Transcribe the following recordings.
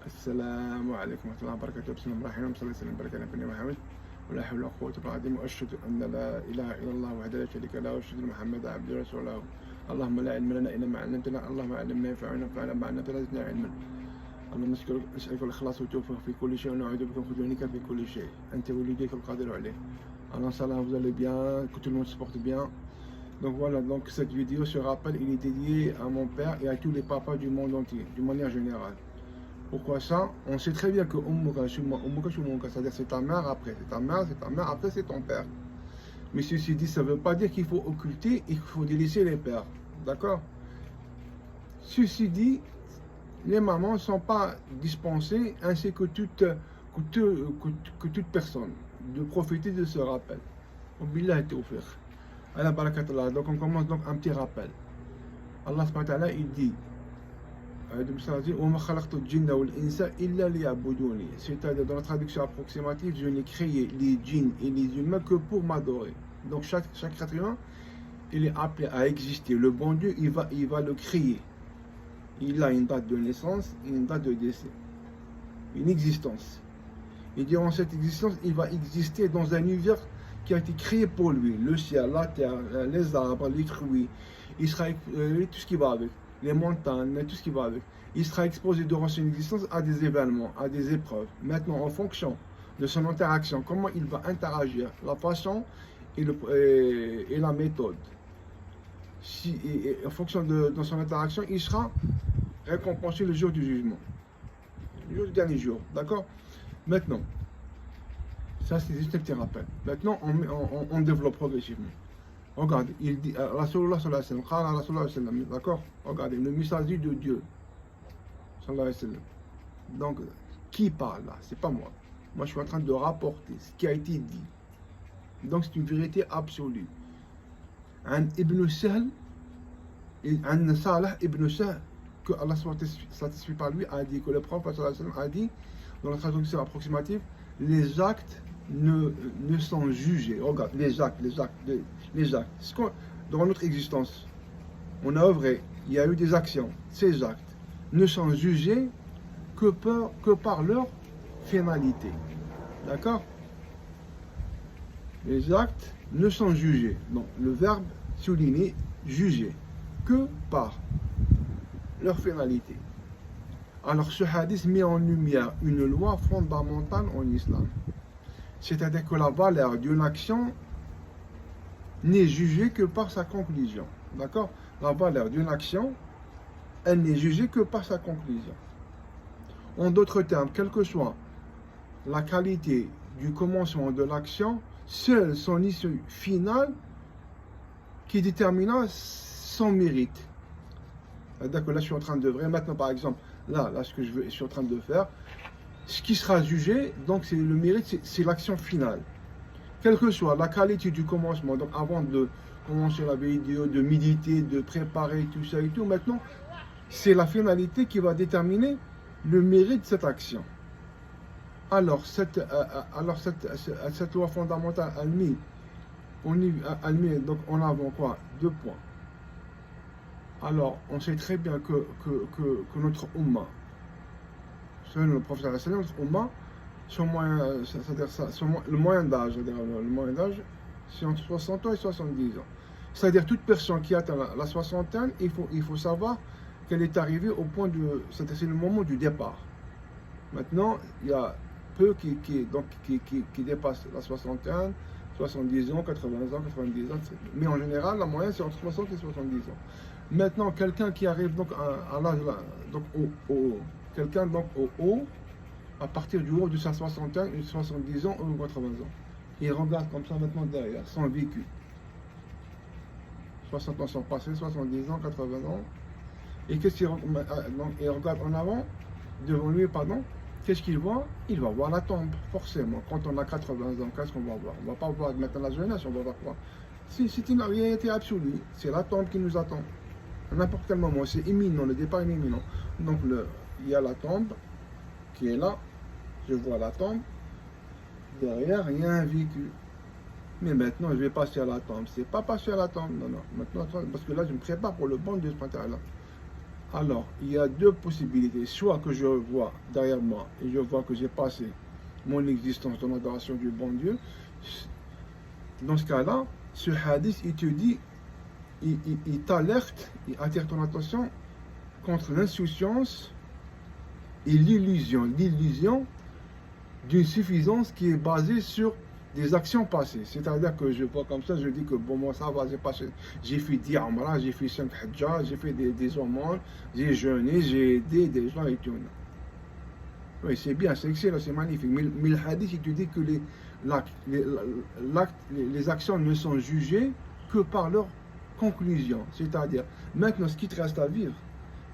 السلام عليكم ورحمة الله وبركاته. بسم الله الرحمن الرحيم. صلى الله وسلم وبارك على نبينا محمد ولا حول ولا قوة إلا بالله العظيم. وأشهد أن لا إله إلا الله وحده لا شريك له وأشهد أن محمدا عبده ورسوله. اللهم لا علم لنا إلا ما علمتنا، اللهم علمنا ينفعنا وانفعنا ما علمتنا زدنا علما. اللهم نسألك الإخلاص والتوفيق في كل شيء ونعوذ بك من خذلانك في كل شيء. أنت وليك القادر عليه. Alors ça là, vous allez bien, que tout le monde se porte bien. Donc voilà, donc cette vidéo, ce rappel, il est dédié à mon père et à tous les papas du monde entier, d'une manière générale. Pourquoi ça? On sait très bien que c'est-à-dire c'est ta mère après, c'est ta mère, après c'est ton père. Mais ceci dit, ça ne veut pas dire qu'il faut occulter et qu'il faut délaisser les pères. D'accord? Ceci dit, les mamans ne sont pas dispensées, ainsi que toute personne, de profiter de ce rappel. Billah tawfiq. Allah barakatallah. Donc on commence donc un petit rappel. Allah subhanahu wa ta'ala, il dit, c'est-à-dire dans la traduction approximative, je n'ai créé les djinns et les humains que pour m'adorer. Donc chaque être humain, il est appelé à exister. Le bon Dieu, il va le créer. Il a une date de naissance et une date de décès. Une existence. Et durant cette existence, il va exister dans un univers qui a été créé pour lui. Le ciel, la terre, les arbres, les fruits, il sera, tout ce qui va avec. Les montagnes, tout ce qui va avec. Il sera exposé durant son existence à des événements, à des épreuves. Maintenant, en fonction de son interaction, comment il va interagir, la façon et la méthode. En fonction de son interaction, il sera récompensé le jour du jugement. Le jour du dernier jour, d'accord? Maintenant, ça c'est juste un petit rappel. Maintenant, on développe progressivement. Regardez, il dit, Rasulullah sallallahu alayhi wa sallam, d'accord? Regardez, le messager de Dieu, sallallahu alayhi wa sallam. Donc, qui parle là? C'est pas moi. Moi, je suis en train de rapporter ce qui a été dit. Donc, c'est une vérité absolue. An Ibn Sahl, An Salah Ibn Sahl, que Allah soit satisfait par lui, a dit, que le prophète sallallahu alayhi wa sallam a dit, dans la traduction approximative, les actes ne sont jugés. Regarde, les actes. Dans notre existence, on a œuvré, il y a eu des actions. Ces actes ne sont jugés que par leur finalité. D'accord? Les actes ne sont jugés. Donc, le verbe souligné, juger, que par leur finalité. Alors, ce hadith met en lumière une loi fondamentale en islam. C'est-à-dire que la valeur d'une action n'est jugée que par sa conclusion. D'accord? La valeur d'une action, elle n'est jugée que par sa conclusion. En d'autres termes, quelle que soit la qualité du commencement de l'action, seule son issue finale qui déterminera son mérite. D'accord, là je suis en train de vrai. Maintenant par exemple, là ce que je suis en train de faire, ce qui sera jugé, donc c'est le mérite, c'est l'action finale. Quelle que soit la qualité du commencement, donc avant de commencer la vidéo, de méditer, de préparer tout ça et tout, maintenant, c'est la finalité qui va déterminer le mérite de cette action. Alors cette loi fondamentale, elle met donc en avant quoi? 2 points. Alors, on sait très bien que notre Ummah, selon le prophète, notre Ummah, le moyen d'âge, c'est entre 60 ans et 70 ans. C'est-à-dire toute personne qui atteint la soixantaine, il faut savoir qu'elle est arrivée au point de... C'est le moment du départ. Maintenant, il y a peu qui dépassent la soixantaine, 70 ans, 80 ans, 90 ans. Mais en général, la moyenne, c'est entre 60 et 70 ans. Maintenant, quelqu'un qui arrive donc à l'âge, donc quelqu'un donc au haut, à partir du haut de sa soixantaine, 70 ans ou 80 ans. Il regarde comme ça maintenant derrière, son vécu. 60 ans sont passés, 70 ans, 80 ans. Et qu'est-ce qu'il regarde en avant, devant lui, pardon, qu'est-ce qu'il voit? Il va voir la tombe, forcément. Quand on a 80 ans, qu'est-ce qu'on va voir? On ne va pas voir maintenant la jeunesse, on va voir quoi? C'est une réalité absolue, c'est la tombe qui nous attend. À n'importe quel moment, c'est imminent, le départ est imminent. Donc il y a la tombe qui est là, je vois la tombe, derrière il y a un véhicule. Mais maintenant je vais passer à la tombe, c'est pas passer à la tombe, non, maintenant, parce que là je me prépare pour le bon Dieu subhanahu wa ta'ala. Alors, il y a deux possibilités. Soit que je vois derrière moi et je vois que j'ai passé mon existence dans l'adoration du bon Dieu. Dans ce cas-là, ce hadith, il te dit, il t'alerte, il attire ton attention contre l'insouciance et l'illusion d'une suffisance qui est basée sur des actions passées. C'est-à-dire que je vois comme ça, je dis que bon, moi ça va, j'ai fait 10 Umrah, j'ai fait 5 Hajjah, j'ai fait des aumônes, j'ai jeûné, j'ai aidé des gens et tout. Oui, c'est bien, c'est excellent, c'est magnifique. Mais le hadith, il te dit que les actions ne sont jugées que par leur conclusion. C'est-à-dire, maintenant, ce qui te reste à vivre,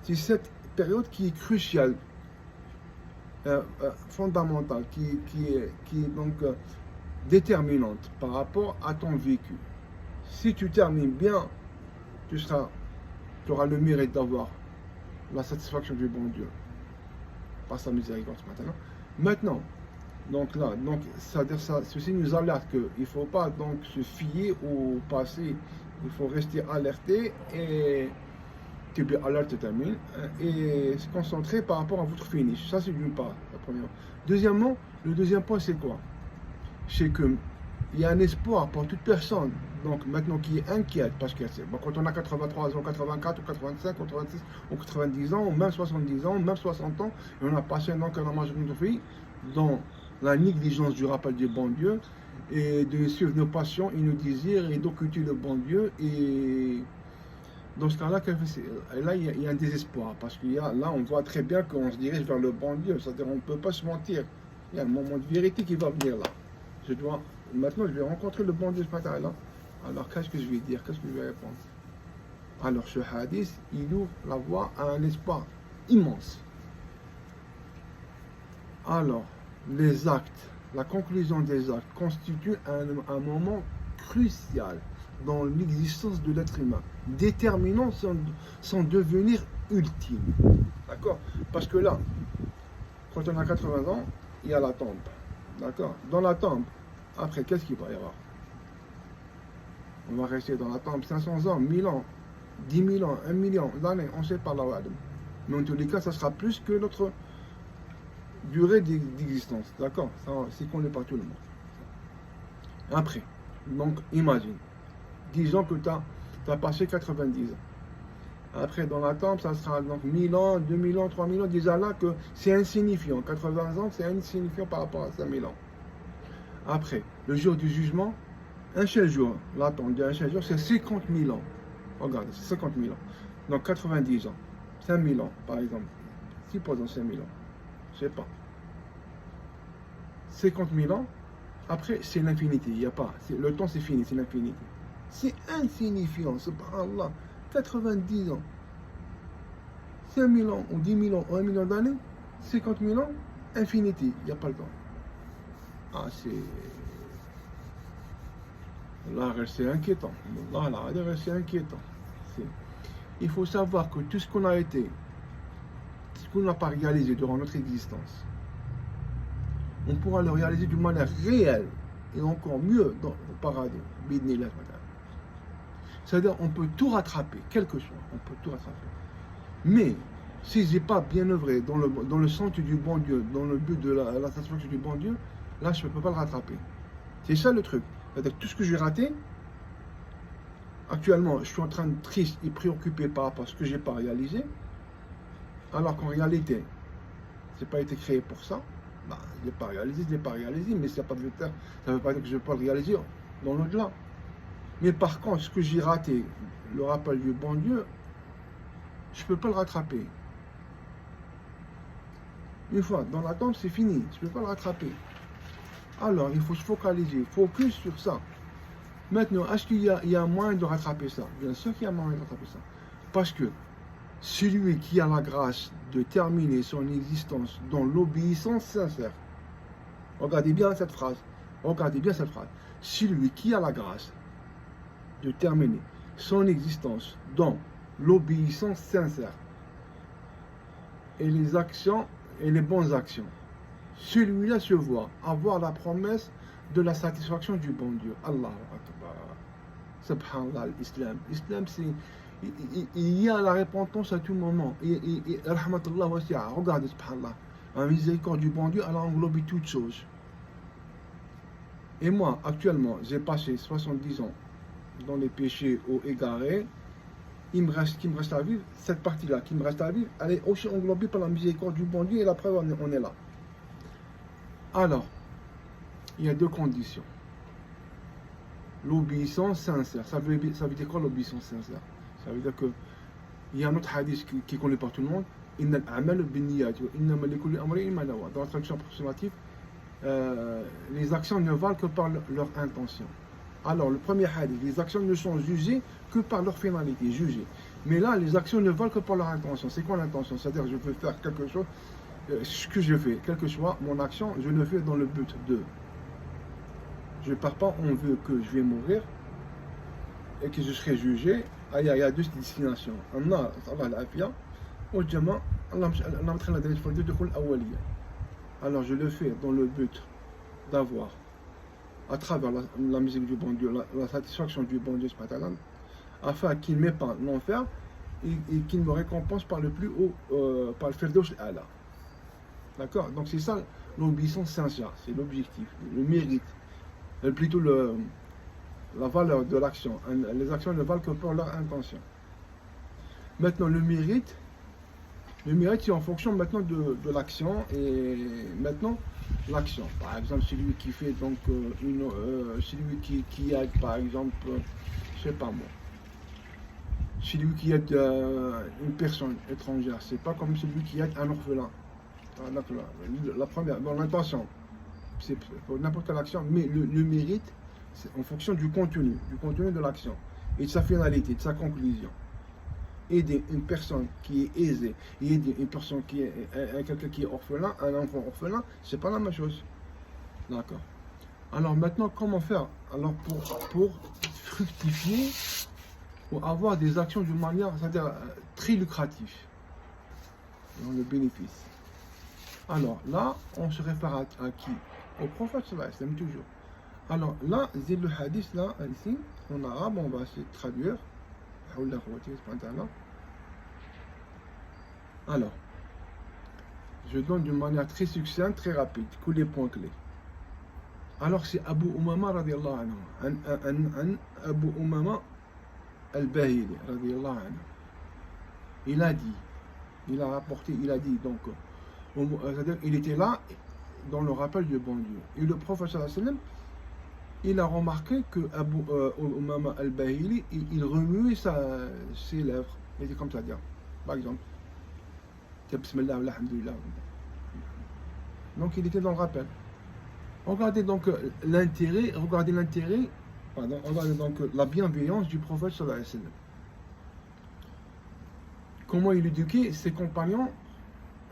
c'est cette période qui est cruciale, fondamentale, qui est donc déterminante par rapport à ton vécu. Si tu termines bien, tu auras le mérite d'avoir la satisfaction du bon Dieu par sa miséricorde maintenant. Donc là, ceci nous alerte qu'il ne faut pas donc se fier au passé, il faut rester alerté et to be alert et se concentrer par rapport à votre finish. Ça, c'est d'une part, la première. Deuxièmement, le deuxième point, c'est quoi? C'est qu'il y a un espoir pour toute personne, donc maintenant qui est inquiète, parce que quand on a 83 ans, 84 ou 85 ou 86 ou 90 ans, ou même 70 ans, même 60 ans, et on a passé donc la majorité de notre vie dans la négligence du rappel du bon Dieu, et de suivre nos passions et nos désirs, et d'occulter le bon Dieu, et dans ce cas-là, il y a un désespoir, parce qu'il y a, là, on voit très bien qu'on se dirige vers le bon Dieu, c'est-à-dire on ne peut pas se mentir, il y a un moment de vérité qui va venir là. Maintenant, je vais rencontrer le bon Dieu ce matin-là. Alors, qu'est-ce que je vais dire? Qu'est-ce que je vais répondre? Alors, ce hadith, il ouvre la voie à un espoir immense. Alors, les actes, la conclusion des actes constitue un moment crucial dans l'existence de l'être humain, déterminant son devenir ultime. D'accord? Parce que là, quand on a 80 ans, il y a la tombe. D'accord? Dans la tombe, après, qu'est-ce qu'il va y avoir? On va rester dans la tombe 500 ans, 1000 ans, 10 000 ans, 1 million d'années, on ne sait pas là. Mais en tous les cas, ça sera plus que notre durée d'existence. D'accord? C'est qu'on n'est pas tout le monde. Après, donc imagine, disons que tu as passé 90 ans. Après, dans la tombe, ça sera donc 1000 ans, 2000 ans, 3000 ans. Déjà là que c'est insignifiant. 80 ans, c'est insignifiant par rapport à 5000 ans. Après, le jour du jugement, un seul jour, l'attente d'un seul jour, c'est 50 000 ans. Regardez, c'est 50 000 ans. Donc 90 ans, 5000 ans, par exemple. Supposons 5000 ans. Je sais pas. 50 000 ans, après, c'est l'infinité. Il n'y a pas. Le temps, c'est fini, c'est l'infinité. C'est insignifiant, subhanallah. 90 ans, 5 000 ans, ou 10 000 ans, ou 1 million d'années, 50 000 ans, infinité, il n'y a pas le temps. Ah, là, c'est inquiétant. Là, c'est inquiétant. Il faut savoir que tout ce qu'on a été, ce qu'on n'a pas réalisé durant notre existence, on pourra le réaliser d'une manière réelle, et encore mieux dans le paradis. C'est-à-dire, on peut tout rattraper, quel que soit, on peut tout rattraper. Mais, si je n'ai pas bien œuvré dans le sens du bon Dieu, dans le but de la satisfaction du bon Dieu, là, je ne peux pas le rattraper. C'est ça le truc. C'est-à-dire que tout ce que j'ai raté, actuellement, je suis en train de triste et préoccupé par rapport à ce que je n'ai pas réalisé, alors qu'en réalité, ce n'est pas été créé pour ça. Bah, je ne l'ai pas réalisé, mais ça ne veut pas dire que je ne vais pas le réaliser dans l'au-delà. Mais par contre, ce que j'ai raté, le rappel du bon Dieu, je ne peux pas le rattraper. Une fois dans la tombe, c'est fini, je ne peux pas le rattraper. Alors, il faut se focaliser, focus sur ça. Maintenant, est-ce qu'il y a un moyen de rattraper ça? Bien sûr qu'il y a un moyen de rattraper ça. Parce que celui qui a la grâce de terminer son existence dans l'obéissance sincère, regardez bien cette phrase, celui qui a la grâce de terminer son existence dans l'obéissance sincère et les actions et les bonnes actions, celui-là se voit avoir la promesse de la satisfaction du bon Dieu. Allahu Akbar. Subhanallah, l'islam. L'islam, il y a la repentance à tout moment. Et rahmatullah wasi'a, regardez, subhanallah, la miséricorde du bon Dieu, elle a englobé toutes choses. Et moi, actuellement, j'ai passé 70 ans dans les péchés ou égarés. Qui me reste à vivre, cette partie-là qui me reste à vivre, elle est aussi englobée par la miséricorde du bon Dieu, et la preuve, on est là. Alors, il y a deux conditions. L'obéissance sincère. Ça veut dire quoi l'obéissance sincère? Ça veut dire que il y a un autre hadith qui est connu par tout le monde. Dans la traduction approximative, les actions ne valent que par leur intention. Alors, le premier hadith, les actions ne sont jugées que par leur finalité, jugées. Mais là, les actions ne valent que par leur intention. C'est quoi l'intention? C'est-à-dire, je veux faire quelque chose, ce que je fais, quelle que soit mon action, je le fais dans le but de. Je ne pars pas, on veut que je vais mourir et que je serai jugé. Il y a deux destinations. Alors je le fais dans le but d'avoir, à travers la musique du bon Dieu, la satisfaction du bon Dieu, afin qu'il m'épargne l'enfer et qu'il me récompense par le plus haut, par le Firdaus al-A'la. D'accord? Donc c'est ça l'obéissance sincère, c'est l'objectif, le mérite. Plutôt la valeur de l'action. Les actions ne valent que pour leur intention. Maintenant, le mérite, c'est en fonction maintenant de l'action et maintenant l'action. Par exemple, celui qui fait donc celui qui aide, par exemple, je sais pas moi, celui qui aide une personne étrangère, c'est pas comme celui qui aide un orphelin. La première, dans l'intention. C'est pour n'importe quelle action, mais le mérite, c'est en fonction du contenu de l'action, et de sa finalité, de sa conclusion. Aider une personne qui est aisée, et aider une personne qui est quelqu'un qui est orphelin, un enfant orphelin, c'est pas la même chose. D'accord. Alors maintenant, comment faire? Alors pour fructifier, pour avoir des actions d'une manière, c'est-à-dire très lucrative, dans le bénéfice. Alors là, on se réfère à qui? Au prophète sallallahu alayhi wa sallam, toujours. Alors là, c'est le hadith là, ici, en arabe, on va essayer de traduire. Alors, je donne d'une manière très succincte, très rapide, tous les points clés. Alors c'est Abu Umama radiallahu anhu, Abu Umama al-Bahili radiallahu anhu. Il a dit, il a rapporté, il a dit donc, c'est-à-dire il était là dans le rappel du bon Dieu. Et le prophète sallallahu alayhi wa sallam, il a remarqué que Abu Umama al-Bahili, il remuait ses lèvres. Il était comme ça, dire, par exemple. Bismillah, alhamdulillah. Donc il était dans le rappel. Regardez donc l'intérêt, regardez donc la bienveillance du prophète sallallahu alayhi wa sallam. Comment il éduquait ses compagnons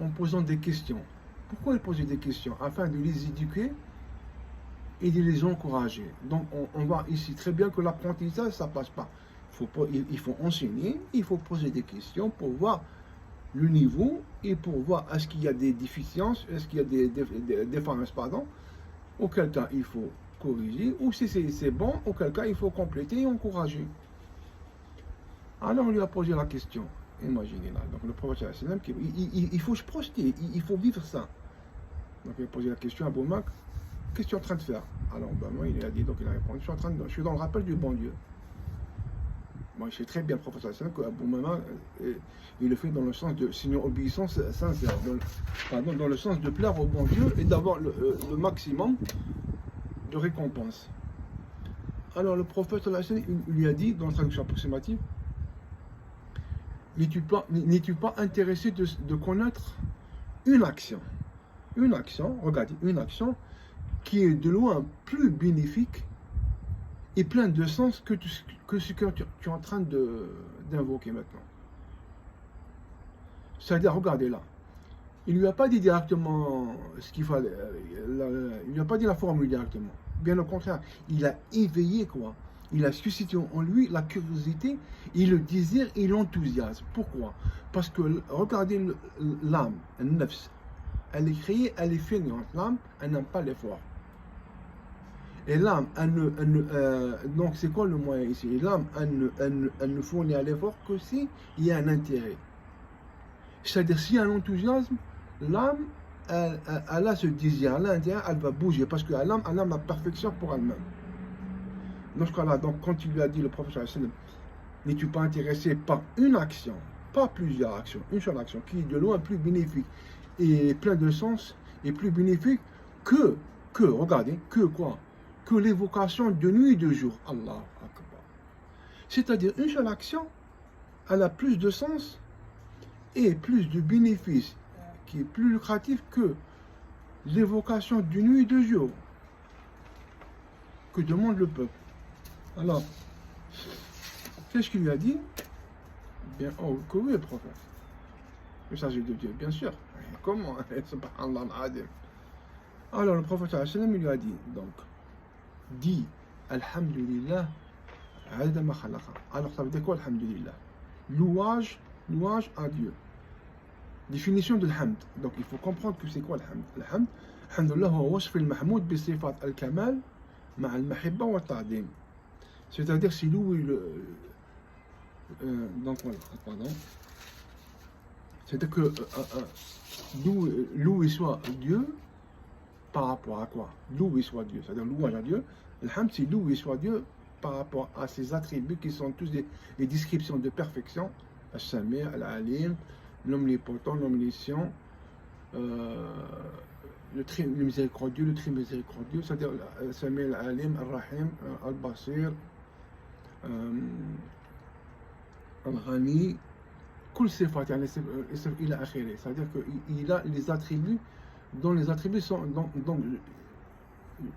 en posant des questions. Pourquoi il posait des questions? Afin de les éduquer et de les encourager. Donc on voit ici très bien que l'apprentissage, ça passe pas. Il faut enseigner, il faut poser des questions pour voir le niveau et pour voir est-ce qu'il y a des déficiences, est-ce qu'il y a des défaillances, pardon. Auquel cas il faut corriger, ou si c'est bon, auquel cas il faut compléter et encourager. Alors on lui a posé la question. Imaginez là, donc le prophète il faut se projeter, il faut vivre ça. Donc il a posé la question à Boumak, qu'est-ce que tu es en train de faire? Alors moi il a dit, donc il a répondu, je suis dans le rappel du bon Dieu. Moi je sais très bien le prophète que Abou Mama, il le fait dans le sens de sinon obéissance sincère, dans le sens de plaire au bon Dieu et d'avoir le maximum de récompense. Alors le prophète il lui a dit, dans la traduction approximative, n'es-tu pas intéressé de connaître une action, regardez, une action qui est de loin plus bénéfique et plein de sens que ce que tu es en train d'invoquer maintenant. C'est-à-dire, regardez là, il ne lui a pas dit directement ce qu'il fallait, il ne lui a pas dit la formule directement. Bien au contraire, il a éveillé quoi? Il a suscité en lui la curiosité et le désir et l'enthousiasme. Pourquoi? Parce que regardez l'âme, le nafs, elle est créée, elle est fainéante. L'âme, elle n'aime pas l'effort. Et l'âme, donc c'est quoi le moyen ici? Et l'âme, elle ne fournit à l'effort que s'il y a un intérêt. C'est-à-dire, s'il y a un enthousiasme, l'âme, elle a ce désir, elle a un intérêt, elle va bouger, parce que l'âme, elle a la perfection pour elle-même. Dans ce cas-là, donc, quand il lui a dit, le prophète, n'es-tu pas intéressé par une action, pas plusieurs actions, une seule action, qui est de loin plus bénéfique et plein de sens, et plus bénéfique regardez, que quoi? Que l'évocation de nuit et de jour. Allah Akbar. C'est-à-dire, une seule action, elle a plus de sens et plus de bénéfices, qui est plus lucratif que l'évocation de nuit et de jour que demande le peuple. Alors, qu'est-ce qu'il lui a dit? Bien, oh, que oui, prophète. Il s'agit de Dieu, bien sûr. Comment? Subhanallah al-Adim. Alors, le prophète, il lui a dit, donc, dis, Alhamdulillah, alors, ça veut dire quoi, Alhamdulillah? Louange à Dieu. Définition de l'hamd. Donc, il faut comprendre que c'est quoi l'hamd. L'hamd, alhamdulillah, huwa wasf al-mahmoud bi sifat al-kamal ma'a al-mahibba wa ta'dim. C'est-à-dire, c'est louer donc voilà, pardon. C'est-à-dire que louer soit Dieu par rapport à quoi? Louer soit Dieu, c'est-à-dire louange à Dieu. L'hamd, c'est louer soit Dieu par rapport à ses attributs qui sont tous des descriptions de perfection. Al-Sami', Al-Alim, l'omnipotent, l'omniscient, le miséricordieux, le très miséricordieux, c'est-à-dire Al-Sami', Al-Alim, Al-Rahim, Al-Basir, Al-Ghani, c'est-à-dire qu'il a les attributs dont les attributs sont donc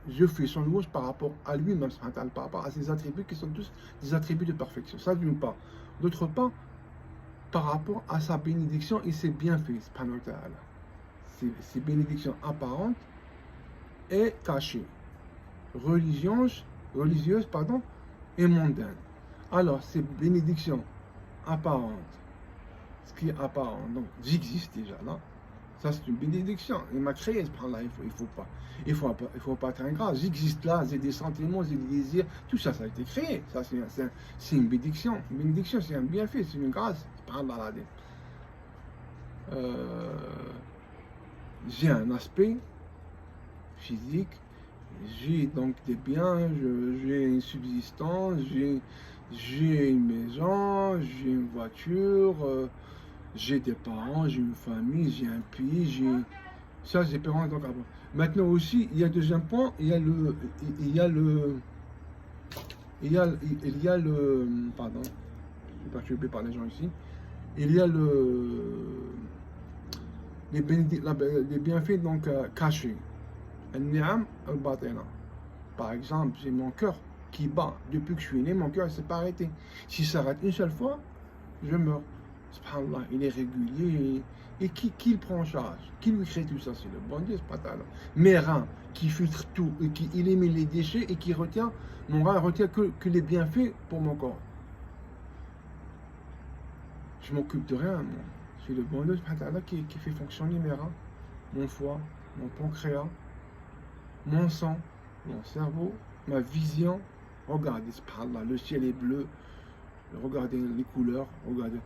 je fais son louange par rapport à lui-même, par rapport à ses attributs qui sont tous des attributs de perfection. Ça d'une part. D'autre part, par rapport à sa bénédiction et ses bienfaits, subhanahu wa ta'ala. Ses bénédictions apparentes et cachées, religieuses, et mondaines. Alors, ces bénédictions apparentes, ce qui est apparent, donc j'existe déjà là, ça c'est une bénédiction. Il m'a créé, subhanallah, il faut pas être ingrat. J'existe là, j'ai des sentiments, j'ai des désirs, tout ça, ça a été créé. Ça c'est une bénédiction. Une bénédiction, c'est un bienfait, c'est une grâce. J'ai un aspect physique, j'ai donc des biens, j'ai une subsistance, j'ai une maison, j'ai une voiture, j'ai des parents, j'ai une famille, j'ai un pays, ça j'ai parents donc avant. Maintenant aussi, il y a un deuxième point, il y a le pardon, je suis perturbé par les gens ici. Il y a les bienfaits donc cachés. Al-ni'am al-batina. Par exemple, j'ai mon cœur qui bat. Depuis que je suis né, mon cœur ne s'est pas arrêté. S'il s'arrête une seule fois, je meurs. Subhanallah, il est régulier. Et qui le prend en charge? Qui lui crée tout ça? C'est le bon Dieu, c'est pas tal. Mes reins qui filtrent tout, et qui éliminent les déchets et qui retient, mon rein retient que les bienfaits pour mon corps. Je m'occupe de rien, moi. C'est le bon Dieu qui fait fonctionner mes reins, mon foie, mon pancréas, mon sang, mon cerveau, ma vision. Regardez, subhanallah, le ciel est bleu. Regardez les couleurs, regardez.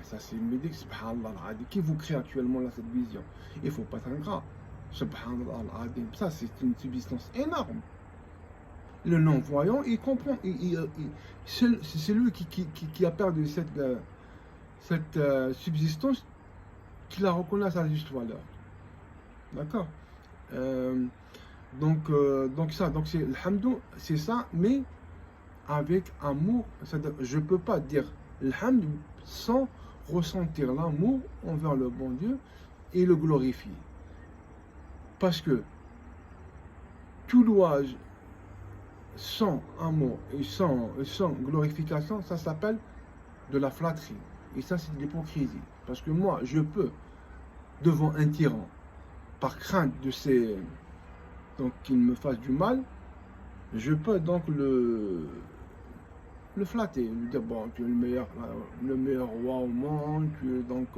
Ça c'est une médic, subhanallah, qui vous crée actuellement là cette vision. Il ne faut pas être ingrat. Subhanallah, ça c'est une substance énorme. Le non-voyant, il comprend. C'est lui qui a perdu cette subsistance qui la reconnaît à sa juste valeur. D'accord. Donc c'est l'hamdou, c'est ça, mais avec amour. Je ne peux pas dire l'hamd sans ressentir l'amour envers le bon Dieu et le glorifier. Parce que tout louage sans amour et sans glorification, ça s'appelle de la flatterie. Et ça, c'est de l'hypocrisie. Parce que moi, je peux, devant un tyran, par crainte de donc qu'il me fasse du mal, je peux donc le flatter, lui dire bon, tu es le meilleur roi au monde, tu es donc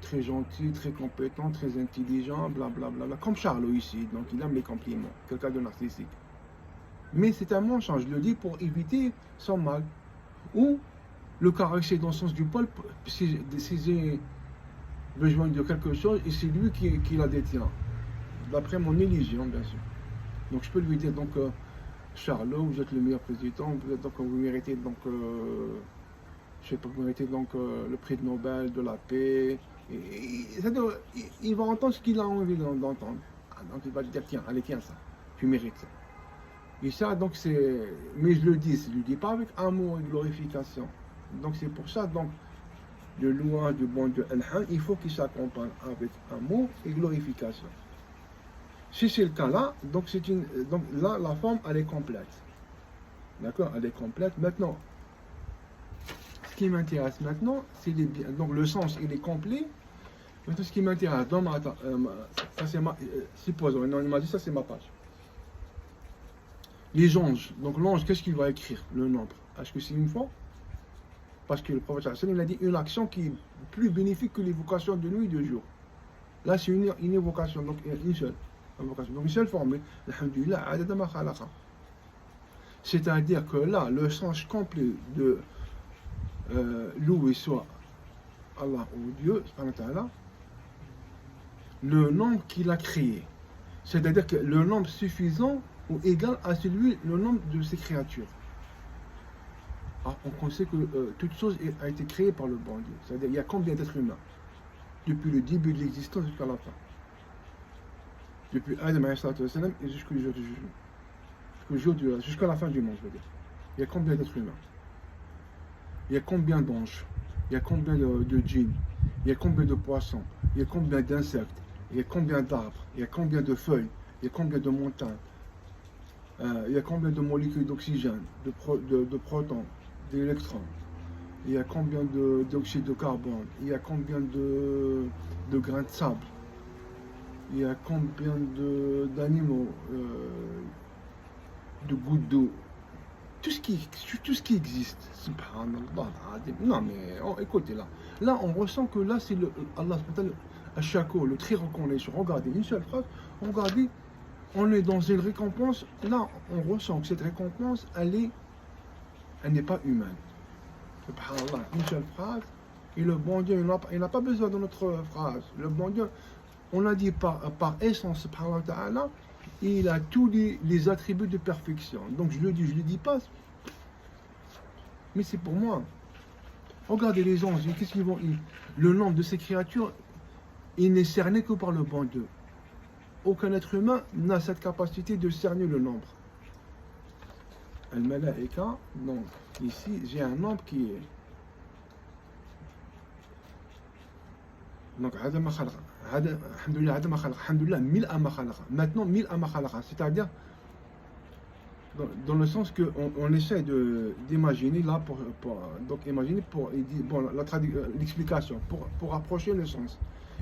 très gentil, très compétent, très intelligent, blablabla, comme Charlot ici, donc il aime les compliments, quelqu'un de narcissique. Mais c'est un mensonge, je le dis pour éviter son mal. Ou le caresser dans le sens du poil, si j'ai besoin de quelque chose, et c'est lui qui la détient. D'après mon religion, bien sûr. Donc je peux lui dire, donc, Charlot, vous êtes le meilleur président, vous méritez donc, je sais pas, vous méritez donc le prix de Nobel de la paix. Il va entendre ce qu'il a envie d'entendre. Ah, donc il va dire, tiens, allez, tiens ça, tu mérites ça. Et ça, donc c'est. Mais je le dis pas avec amour et glorification. Donc c'est pour ça, donc, de louange du bon Dieu, il faut qu'il s'accompagne avec amour et glorification. Si c'est le cas là, donc là, la forme, elle est complète. D'accord? Elle est complète. Maintenant, ce qui m'intéresse maintenant, c'est les biens. Donc le sens, il est complet. Maintenant, ce qui m'intéresse, dans ma. Ça, c'est ma. Supposons, non, il m'a dit, ça, c'est ma page. Les anges. Donc l'ange, qu'est-ce qu'il va écrire? Le nombre. Est-ce que c'est une fois? Parce que le prophète, il a dit une action qui est plus bénéfique que l'évocation de nuit et de jour. Là, c'est une évocation, donc une seule. Donc une seule formule, c'est-à-dire que là, le sens complet de louer soit Allah ou Dieu, le nombre qu'il a créé, c'est-à-dire que le nombre suffisant ou égal à le nombre de ses créatures. Alors, on sait que toute chose a été créée par le bon Dieu, c'est-à-dire il y a combien d'êtres humains depuis le début de l'existence jusqu'à la fin. Depuis Adam et jusqu'au jour du jugement. Jusqu'à la fin du monde, je veux dire. Il y a combien d'êtres humains? Il y a combien d'anges? Il y a combien de djinns? Il y a combien de poissons? Il y a combien d'insectes? Il y a combien d'arbres? Il y a combien de feuilles? Il y a combien de montagnes? Il y a combien de molécules d'oxygène, de protons, d'électrons? Il y a combien de dioxyde de carbone? Il y a combien de grains de sable? Il y a combien d'animaux, de gouttes d'eau? Tout ce qui existe. Subhanallah. Non mais écoutez là. Là on ressent que là c'est le Allah Ashako, le très reconnaissant. Regardez, une seule phrase, regardez, on est dans une récompense. Là on ressent que cette récompense, elle n'est pas humaine. Subhanallah, une seule phrase. Et le bon Dieu, il n'a pas besoin de notre phrase. Le bon Dieu, on l'a dit par essence, subhanahu wa ta'ala, il a tous les attributs de perfection. Donc je le dis pas, mais c'est pour moi. Regardez les anges, qu'est-ce qu'ils vont. Le nombre de ces créatures, il n'est cerné que par le bon Dieu. Aucun être humain n'a cette capacité de cerner le nombre. Al-Malaika, donc ici j'ai un nombre qui est. Donc, maintenant, c'est-à-dire dans le sens qu'on essaie d'imaginer là donc imaginer bon, l'explication pour approcher le sens.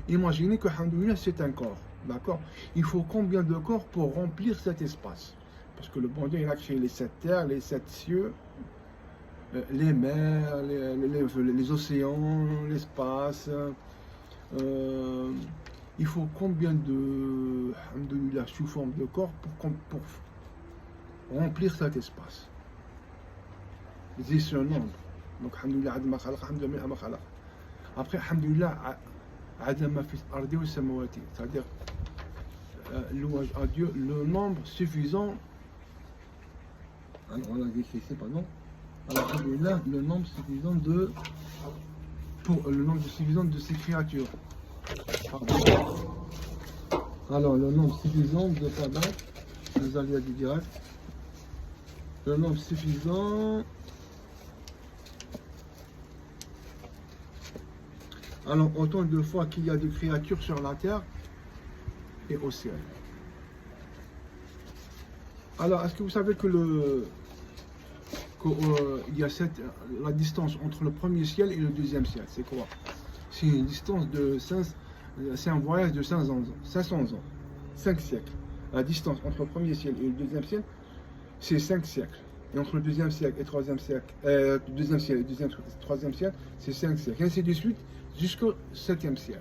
Imaginez que Alhamdoulilah c'est un corps, d'accord? Il faut combien de corps pour remplir cet espace? Parce que le bon Dieu il a créé les 7 terres, les 7 cieux, les mers, les océans, l'espace. Il faut combien de sous forme de corps pour remplir cet espace? C'est ce nombre. Donc, après, c'est-à-dire louange à Dieu, le nombre suffisant. Alors, on a écrit ici, pardon. Alors, le nombre suffisant le nombre suffisant de ces créatures. Alors, le nombre suffisant de tabac, les aléas du direct. Le nombre suffisant. Alors, autant de fois qu'il y a de créatures sur la terre et au ciel. Alors, est-ce que vous savez que il y a la distance entre le premier ciel et le deuxième ciel, c'est quoi? C'est une distance c'est un voyage de 500 ans, 5 siècles. La distance entre le premier ciel et le deuxième ciel, c'est 5 siècles. Et entre le deuxième siècle et le troisième siècle, troisième siècle, c'est 5 siècles. Et ainsi de suite, jusqu'au 7e ciel.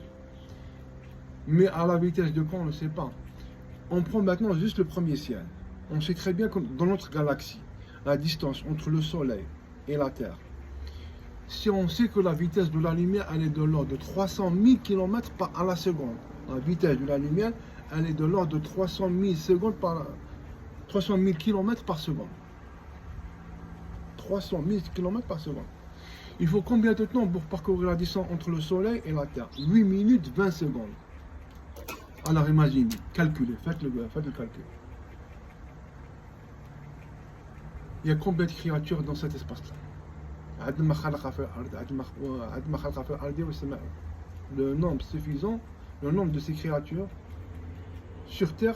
Mais à la vitesse de quand, on ne sait pas. On prend maintenant juste le premier ciel. On sait très bien que dans notre galaxie, la distance entre le Soleil et la Terre, si on sait que la vitesse de la lumière, elle est de l'ordre de 300 000 km à la seconde, la vitesse de la lumière, elle est de l'ordre de 300 000 km par seconde. 300 000 km par seconde. Il faut combien de temps pour parcourir la distance entre le Soleil et la Terre? 8 minutes 20 secondes. Alors imaginez, calculez, faites le calcul. Il y a combien de créatures dans cet espace-là? Le nombre suffisant, le nombre de ces créatures. Sur Terre,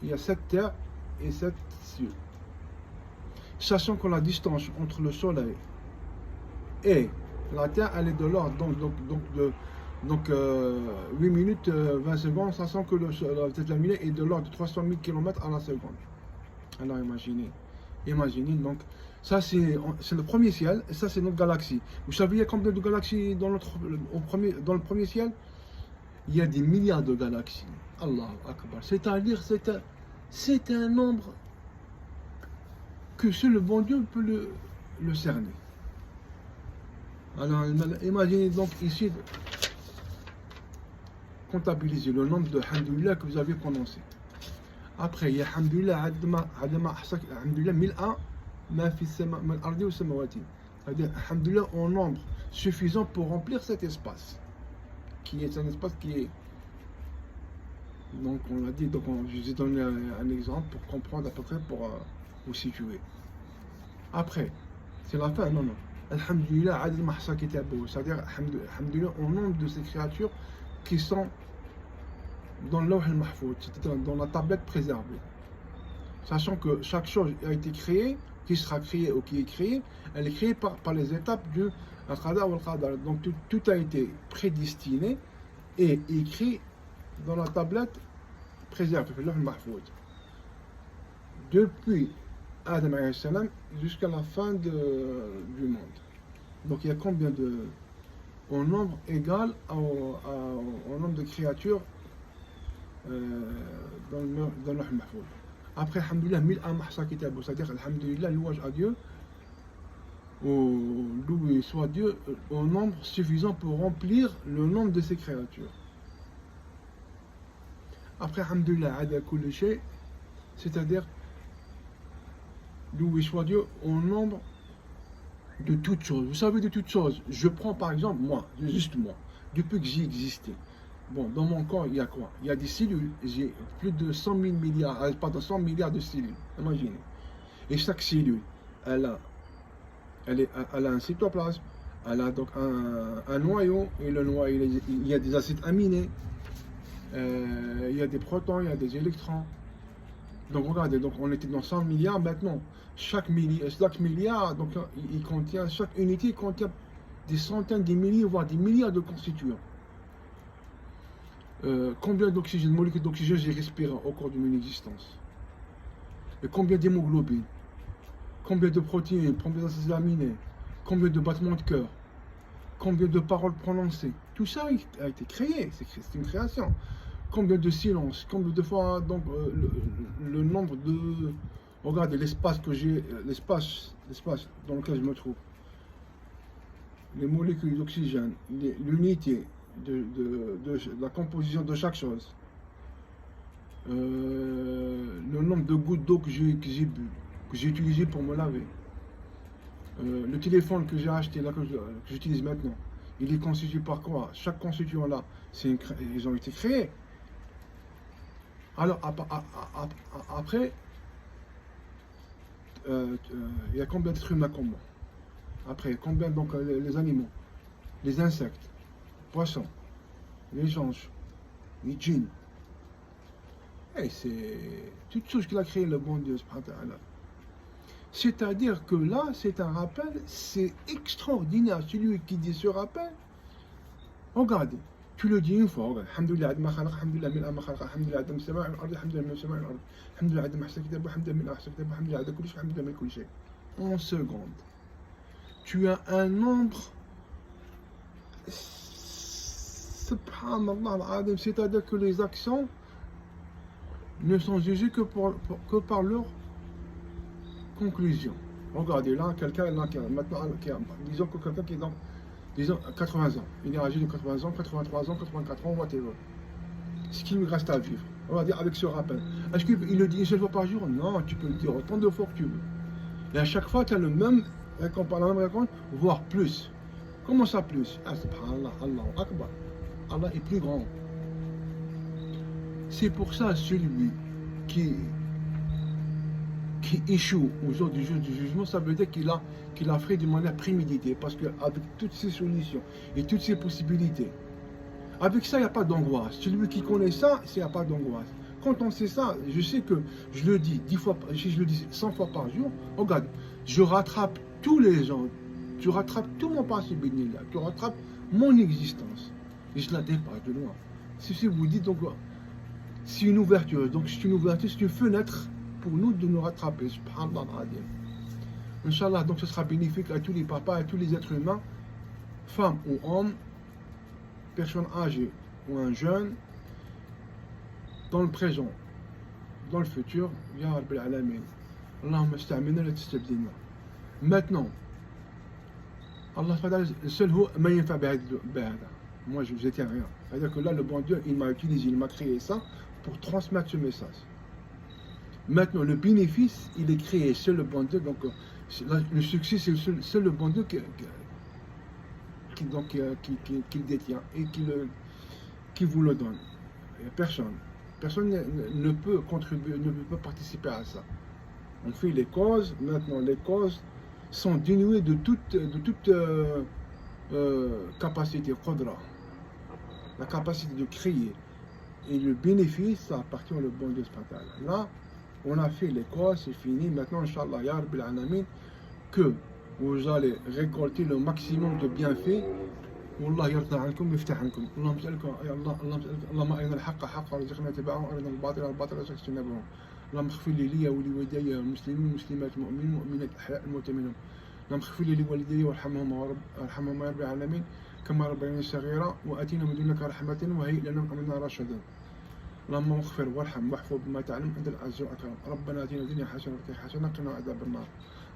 il y a 7 terres et 7 cieux. Sachant que la distance entre le Soleil et la Terre, elle est de l'ordre donc 8 minutes 20 secondes, sachant que la vitesse de la lumière est de l'ordre de 300 000 km à la seconde. Alors imaginez donc, ça c'est le premier ciel, et ça c'est notre galaxie. Vous savez il y a combien de galaxies dans le premier ciel? Il y a des milliards de galaxies. Allahu Akbar. C'est-à-dire, c'est un nombre que seul le bon Dieu peut le cerner. Alors, imaginez donc ici, comptabiliser le nombre de Alhamdulillah que vous avez prononcé. Après, il y a Alhamdulillah, Alhamdulillah, mil'a ma fi al-ardi wa samawati. C'est-à-dire, Alhamdulillah, en nombre suffisant pour remplir cet espace. Qui est un espace qui est. Donc, on l'a dit, donc je vous ai donné un exemple pour comprendre à peu près, pour vous situer. Après, c'est la fin, non. Alhamdulillah, adil mahsa kitabu. C'est-à-dire, Alhamdulillah, au nombre de ces créatures qui sont dans l'Awh al-Mahfouz, c'est-à-dire dans la tablette préservée. Sachant que chaque chose a été créée, qui sera créée ou qui est créée, elle est créée par les étapes du Qada ou al-Qadar. Donc tout a été prédestiné et écrit dans la tablette préservée, l'Awh al-Mahfouz. Depuis Adam alayhi salam jusqu'à la fin du monde. Donc il y a combien au nombre égal au nombre de créatures dans l'Awh al-Mahfouz. Après, alhamdulillah, mil'a mahsa kitabu, c'est-à-dire, alhamdulillah, louange à Dieu, loué soit Dieu, au nombre suffisant pour remplir le nombre de ses créatures. Après, alhamdulillah, ada kulli shay, c'est-à-dire, loué soit Dieu, au nombre de toutes choses. Vous savez, de toutes choses. Je prends par exemple, juste moi, depuis que j'ai existé. Bon, dans mon corps, il y a quoi? Il y a des cellules. J'ai plus de 100 000 milliards, pardon, 100 milliards de cellules. Imaginez. Et chaque cellule, elle a un cytoplasme, elle a donc un noyau, et le noyau, il y a des acides aminés, il y a des protons, il y a des électrons. Donc regardez, donc on était dans 100 milliards, maintenant, chaque milliard, donc il contient, chaque unité contient des centaines, des milliers, voire des milliards de constituants. Combien d'oxygène, molécules d'oxygène j'ai respiré au cours de mon existence? Et combien d'hémoglobine? Combien de protéines? Combien d'acides aminés? Combien de battements de cœur? Combien de paroles prononcées? Tout ça a été créé, c'est une création. Combien de silences? Combien de fois, donc, le nombre de... Regardez l'espace que j'ai, l'espace dans lequel je me trouve. Les molécules d'oxygène, l'unité de la composition de chaque chose, le nombre de gouttes d'eau que j'ai bu, que j'ai utilisé pour me laver, le téléphone que j'ai acheté, là, que j'utilise maintenant, il est constitué par quoi? Chaque constituant là, ils ont été créés. Alors après, il y a combien d'êtres humains comme moi? Après, combien donc les animaux, les insectes, poissons, les anges, les djinns. Et c'est toute chose qu'il a créé le bon Dieu. C'est-à-dire que là, c'est un rappel, c'est extraordinaire. Celui qui dit ce rappel, regardez, tu le dis une fois, regarde. Alhamdulillah, adma khalaq, alhamdulillah, mil'a ma khalaq, alhamdulillah, adam sama'a al-ardi, alhamdulillah, min sama'a al-ardi, alhamdulillah, adam ahsa kitab, alhamdulillah, min ahsa kitab, alhamdulillah, adam kulli shay, alhamdulillah, min kulli shay. En seconde, tu as un nombre, subhanallah al-adim, c'est-à-dire que les actions ne sont jugés que par leur conclusion. Regardez là, quelqu'un là, disons que quelqu'un qui est dans, disons, 80 ans, il est âgé de 80 ans, 83 ans, 84 ans, whatever. Ce qui lui reste à vivre. On va dire avec ce rappel. Est-ce qu'il le dit une seule fois par jour? Non, tu peux le dire autant de fois que tu veux. Et à chaque fois, tu as le même récompense, la même récompense, voire plus. Comment ça plus? Ah, subhanallah, Allahu Akbar. Allah est plus grand. C'est pour ça, celui qui échoue au jour du jugement, ça veut dire qu'il a fait de manière préméditée. Parce qu'avec toutes ces solutions et toutes ces possibilités, avec ça, il n'y a pas d'angoisse. Celui qui connaît ça, il n'y a pas d'angoisse. Quand on sait ça, je sais que je le dis 10 fois, si je le dis 100 fois par jour, regarde, je rattrape tous les gens, tu rattrapes tout mon passé béni là, tu rattrapes mon existence. Et je la dépasse de loin. Si vous dites donc, c'est une ouverture, donc c'est une ouverture, c'est une fenêtre pour nous de nous rattraper. Subhanallah al-Azim. Inch'Allah, donc ce sera bénéfique à tous les papas, à tous les êtres humains, femmes ou hommes, personne âgée ou un jeune, dans le présent, dans le futur, Ya Rabbil Alamin. Allahumma sta'amina la tastabdilna. Maintenant, Allah seul moi je n'étais rien. C'est-à-dire que là, le bon Dieu, il m'a utilisé, il m'a créé ça pour transmettre ce message. Maintenant, le bénéfice, il est créé, seul le bon Dieu, donc le succès, c'est seul le bon Dieu qui le détient et qui vous le donne. Personne. Personne ne peut contribuer, ne peut participer à ça. On fait les causes, maintenant les causes sont dénuées de toute capacité, qadra, la capacité de créer. Et le bénéfice, ça appartient au bon Dieu spatial. Là, on a fait les causes, c'est fini. Maintenant, Inch'Allah, Ya Rabbil Alamin, que vous allez récolter le maximum de bienfaits. والله يرضى عنكم ويفتح عنكم. اللهم اسالك يا الله، اللهم اسالك اللهم ارنا الحق حقا وارزقنا اتباعه، وارنا الباطل باطلا وارزقنا اجتنابه. اللهم اغفر لي ولوالدي المسلمين والمسلمات المؤمنين والمؤمنات الاحياء الموتى منهم. اللهم اغفر لي ولوالدي وارحمهما يا رب العالمين كما ربياني صغيرا، واتينا من دونك رحمة وهيئ لنا من امرنا رشدا. اللهم اغفر وارحم واحفظ بما تعلم انت العز والاكرم. ربنا اتنا الدنيا حسنه وفي حسنه قنا عذاب النار.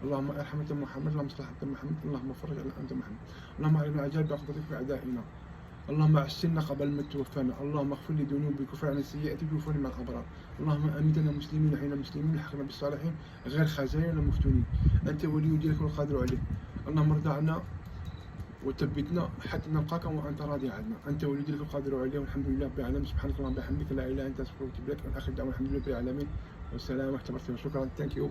اللهم ارحم انت محمد، اللهم اصلح انت محمد، اللهم فرج على انت محمد. اللهم اعلنا عجائب بعقوبتك في اعدائنا. اللهم احسنا قبل ما توفانا. اللهم اغفر لي ذنوبي كفر عن السيئات وكفر مع الابرار. اللهم امتنا مسلمين حين مسلمين الحقنا بالصالحين غير خزاين ولا مفتونين. انت ولي دينك والقادر عليه. اللهم ارضى عنا وثبتنا حتى نلقاك وانت راضي عنا. انت ولي دينك القادر عليه، والحمد لله رب العالمين. سبحانك اللهم وبحمدك لا اله الا انت استغفرك واتوب اليك. واخر دعوه الحمد لله رب العالمين والسلام ورحمه الله وبركاته. شكرا. ثانك يو.